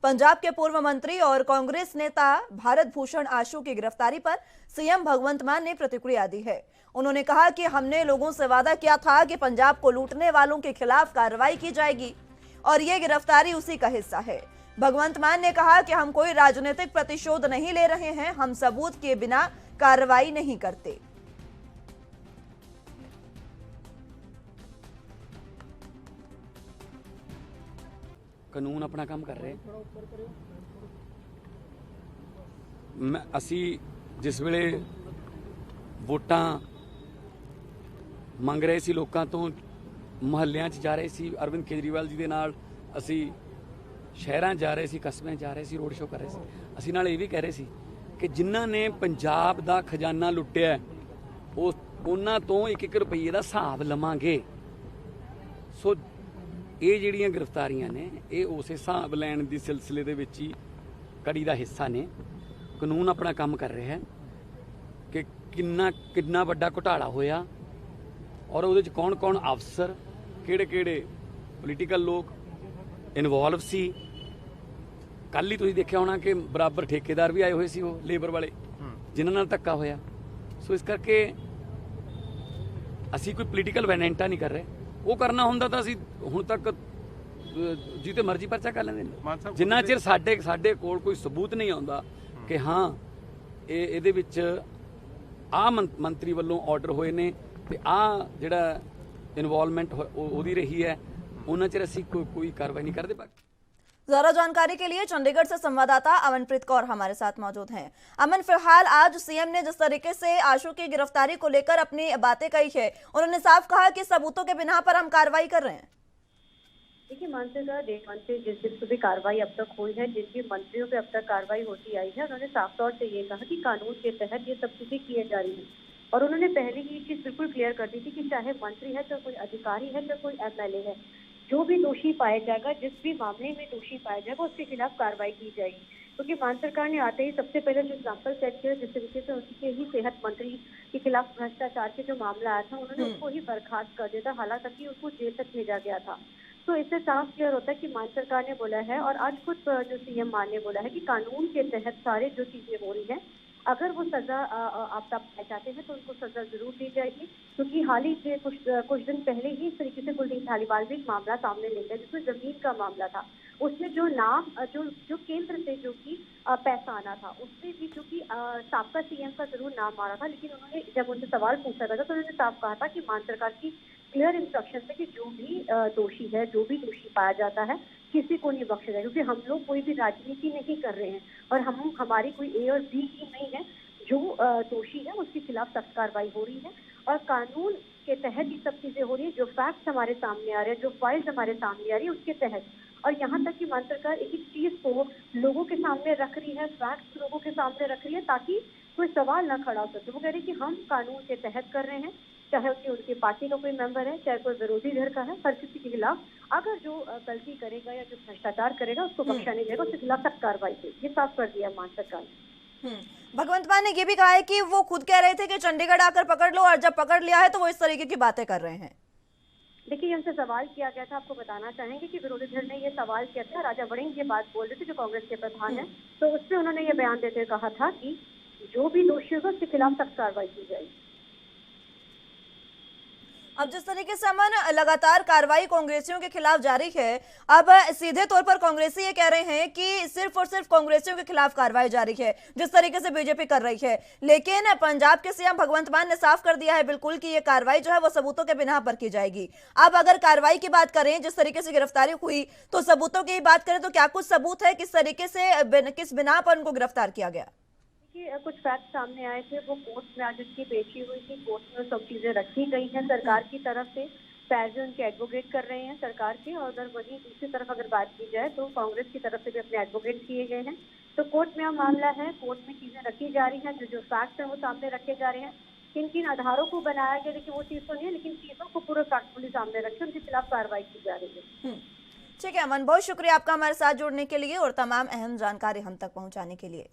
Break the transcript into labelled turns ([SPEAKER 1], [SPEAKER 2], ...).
[SPEAKER 1] पंजाब के पूर्व मंत्री और कांग्रेस नेता भारत भूषण आशु की गिरफ्तारी पर सीएम भगवंत मान ने प्रतिक्रिया दी है। उन्होंने कहा कि हमने लोगों से वादा किया था कि पंजाब को लूटने वालों के खिलाफ कार्रवाई की जाएगी और ये गिरफ्तारी उसी का हिस्सा है। भगवंत मान ने कहा कि हम कोई राजनीतिक प्रतिशोध नहीं ले रहे हैं, हम सबूत के बिना कार्रवाई नहीं करते।
[SPEAKER 2] कानून अपना काम कर रहे ਅਸੀਂ ਜਿਸ ਵੇਲੇ ਵੋਟਾਂ ਮੰਗ ਰਹੇ ਸੀ ਲੋਕਾਂ ਤੋਂ ਮੁਹੱਲਿਆਂ 'ਚ ਜਾ ਰਹੇ ਸੀ ਅਰਵਿੰਦ ਕੇਜਰੀਵਾਲ ਜੀ ਦੇ ਨਾਲ ਅਸੀਂ ਸ਼ਹਿਰਾਂ ਜਾ ਰਹੇ ਸੀ ਕਸਬਿਆਂ ਜਾ ਰਹੇ ਸੀ ਰੋਡ ਸ਼ੋਅ ਕਰ ਰਹੇ ਸੀ ਅਸੀਂ ਨਾਲ ਇਹ ਵੀ ਕਹਿ ਰਹੇ ਸੀ ਕਿ ਜਿਨ੍ਹਾਂ ਨੇ ਪੰਜਾਬ ਦਾ ਖਜ਼ਾਨਾ ਲੁੱਟਿਆ ਉਹ ਉਹਨਾਂ ਤੋਂ ਇੱਕ ਇੱਕ ਰੁਪਈਏ ਦਾ ਹਿਸਾਬ ਲਵਾਂਗੇ। ਸੋ ਇਹ ਜਿਹੜੀਆਂ ਗ੍ਰਿਫਤਾਰੀਆਂ ਨੇ ਇਹ ਉਸੇ ਹਿਸਾਬ ਲੈਣ ਦੀ ਸਿਲਸਿਲੇ ਦੇ ਵਿੱਚ ਹੀ ਕੜੀ ਦਾ ਹਿੱਸਾ ਨੇ। ਕਾਨੂੰਨ ਆਪਣਾ ਕੰਮ ਕਰ ਰਿਹਾ ਹੈ ਕਿ ਕਿੰਨਾ ਵੱਡਾ ਘੁਟਾਲਾ ਹੋਇਆ ਔਰ ਉਹਦੇ 'ਚ ਕੌਣ ਅਫਸਰ ਕਿਹੜੇ ਪੋਲੀਟੀਕਲ ਲੋਕ ਇਨਵੋਲਵ ਸੀ। ਕੱਲ ਹੀ ਤੁਸੀਂ ਦੇਖਿਆ ਹੋਣਾ ਕਿ ਬਰਾਬਰ ਠੇਕੇਦਾਰ ਵੀ ਆਏ ਹੋਏ ਸੀ ਉਹ ਲੇਬਰ ਵਾਲੇ ਜਿਨ੍ਹਾਂ ਨਾਲ ਧੱਕਾ ਹੋਇਆ। ਸੋ ਇਸ ਕਰਕੇ ਅਸੀਂ ਕੋਈ ਪੋਲੀਟੀਕਲ ਵੈਨੈਂਟਾ ਨਹੀਂ ਕਰ ਰਹੇ। ਉਹ ਕਰਨਾ ਹੁੰਦਾ ਤਾਂ ਅਸੀਂ ਹੁਣ ਤੱਕ ਜਿੱਤੇ ਮਰਜ਼ੀ ਪਰਚਾ ਕਰ ਲੈਂਦੇ ਨੇ। ਜਿੰਨਾ ਚਿਰ ਸਾਡੇ ਕੋਲ ਕੋਈ ਸਬੂਤ ਨਹੀਂ ਆਉਂਦਾ ਕਿ ਹਾਂ ਇਹਦੇ ਵਿੱਚ ਆ ਮੰਤਰੀ ਵੱਲੋਂ ਆਰਡਰ ਹੋਏ ਨੇ ਤੇ ਆ ਜਿਹੜਾ ਇਨਵੋਲਵਮੈਂਟ ਉਹਦੀ ਰਹੀ ਹੈ ਉਹਨਾਂ ਚਿਰ ਅਸੀਂ कोई कार्रवाई नहीं करते।
[SPEAKER 1] ज्यादा जानकारी के लिए चंडीगढ़ से संवाददाता अमनप्रीत कौर हमारे साथ मौजूद हैं। अमन, फिलहाल आज सीएम ने जिस तरीके से आशु की गिरफ्तारी को लेकर अपनी बातें कही है, उन्होंने साफ कहा कि सबूतों के बिना पर हम कार्रवाई कर रहे हैं।
[SPEAKER 3] देखिए, मानसिका डेढ़ मंथ से जिस दिन भी कार्रवाई अब तक हुई है, जिन भी मंत्रियों पे अब तक कार्रवाई होती आई है, उन्होंने साफ तौर से ये कहा कि कानून के तहत ये सब चीजें किए जा रही है। और उन्होंने पहले ही ये चीज बिल्कुल क्लियर कर दी थी कि चाहे मंत्री है, चाहे कोई अधिकारी है, चाहे कोई एमएलए है, जो भी दोषी पाया जाएगा, जिस भी मामले में दोषी पाया जाएगा, उसके खिलाफ कार्रवाई की जाएगी। क्योंकि मान सरकार ने आते ही सबसे पहले जो एग्जाम्पल सेट किया, जिस तरीके से उनके ही सेहत मंत्री के खिलाफ भ्रष्टाचार के जो मामला आया था, उन्होंने उसको ही बर्खास्त कर दिया था, हालांकि उसको जेल तक भेजा गया था। तो इससे साफ क्लियर होता है कि मान सरकार ने बोला है और आज खुद जो सीएम मान ने बोला है कि कानून के तहत सारे जो चीजें हो रही है, अगर वो सजा आप तब पाए जाते हैं तो उनको सजा जरूर दी जाएगी। क्योंकि हाल ही से कुछ दिन पहले ही इस तरीके से कुलदीप धालीवाल भी एक मामला सामने लेकर, जिसमें जमीन का मामला था, उसमें जो नाम जो केंद्र से जो कि पैसा आना था, उसमें भी जो कि साबका सीएम का जरूर नाम आ रहा था, लेकिन उन्होंने जब उनसे सवाल पूछा था तो उन्होंने साफ कहा था कि मान सरकार की क्लियर इंस्ट्रक्शन है कि जो भी दोषी है, जो भी दोषी पाया जाता है, किसी को नहीं बख्शा जाएगा। क्योंकि हम लोग कोई भी राजनीति नहीं कर रहे हैं और हमारी कोई ए और बी की नहीं है। जो दोषी है उसके खिलाफ सख्त कार्रवाई हो रही है और कानून के तहत ये सब चीजें हो रही है। जो फैक्ट्स हमारे सामने आ रहे हैं, जो फाइल्स हमारे सामने आ रही है, उसके तहत। और यहाँ तक कि मान सरकार एक एक चीज को लोगों के सामने रख रही है, फैक्ट्स लोगों के सामने रख रही है, ताकि कोई सवाल ना खड़ा हो सके। वो कह रही है कि हम कानून के तहत कर रहे हैं, चाहे उनकी पार्टी का कोई मेंबर है, चाहे कोई विरोधी धड़ का है, हर किसी के खिलाफ अगर जो गलती करेगा या जो भ्रष्टाचार करेगा उसको बख्शा नहीं जाएगा, उसके खिलाफ सख्त कार्रवाई होगी। ये साफ कर दिया मान सरकार ने।
[SPEAKER 1] भगवंत मान ने ये भी कहा है कि वो खुद कह रहे थे कि चंडीगढ़ आकर पकड़ लो, और जब पकड़ लिया है तो वो इस तरीके की बातें कर रहे हैं।
[SPEAKER 3] देखिए, उनसे सवाल किया गया था, आपको बताना चाहेंगे कि विरोधी धड़ ने ये सवाल किया था, राजा वड़िंग ये बात बोल रहे थे जो कांग्रेस के प्रधान है, तो उस पर उन्होंने ये बयान देते कहा था कि जो भी दोषी होगा उसके खिलाफ सख्त कार्रवाई की जाएगी।
[SPEAKER 1] अब जिस तरीके से अमन लगातार कार्रवाई कांग्रेसियों के खिलाफ जारी है, अब सीधे तौर पर कांग्रेसी ये कह रहे हैं कि सिर्फ और सिर्फ कांग्रेसियों के खिलाफ कार्रवाई जारी है, जिस तरीके से बीजेपी कर रही है। लेकिन पंजाब के सीएम भगवंत मान ने साफ कर दिया है बिल्कुल कि ये कार्रवाई जो है वो सबूतों के बिना पर की जाएगी। अब अगर कार्रवाई की बात करें, जिस तरीके से गिरफ्तारी हुई, तो सबूतों की बात करें तो क्या कुछ सबूत है, किस तरीके से किस बिना पर उनको गिरफ्तार किया गया?
[SPEAKER 3] कुछ फैक्ट सामने आए थे, वो कोर्ट में आज उसकी पेशी हुई थी, कोर्ट में सब चीजें रखी गई हैं सरकार की तरफ से। पैर उनके एडवोकेट कर रहे हैं सरकार के, और अगर वहीं दूसरी तरफ अगर बात की जाए तो कांग्रेस की तरफ से भी अपने एडवोकेट किए गए हैं। तो कोर्ट में मामला है, कोर्ट में चीजें रखी जा रही हैं, जो फैक्ट है वो सामने रखे जा रहे हैं। किन किन आधारों को बनाया गया, देखिए वो चीज तो नहीं है, लेकिन चीजों को पूरे फैक्टफुली सामने रखे उनके खिलाफ कार्रवाई की जा रही है।
[SPEAKER 1] ठीक है अमन, बहुत शुक्रिया आपका हमारे साथ जुड़ने के लिए और तमाम अहम जानकारी हम तक पहुंचाने के लिए।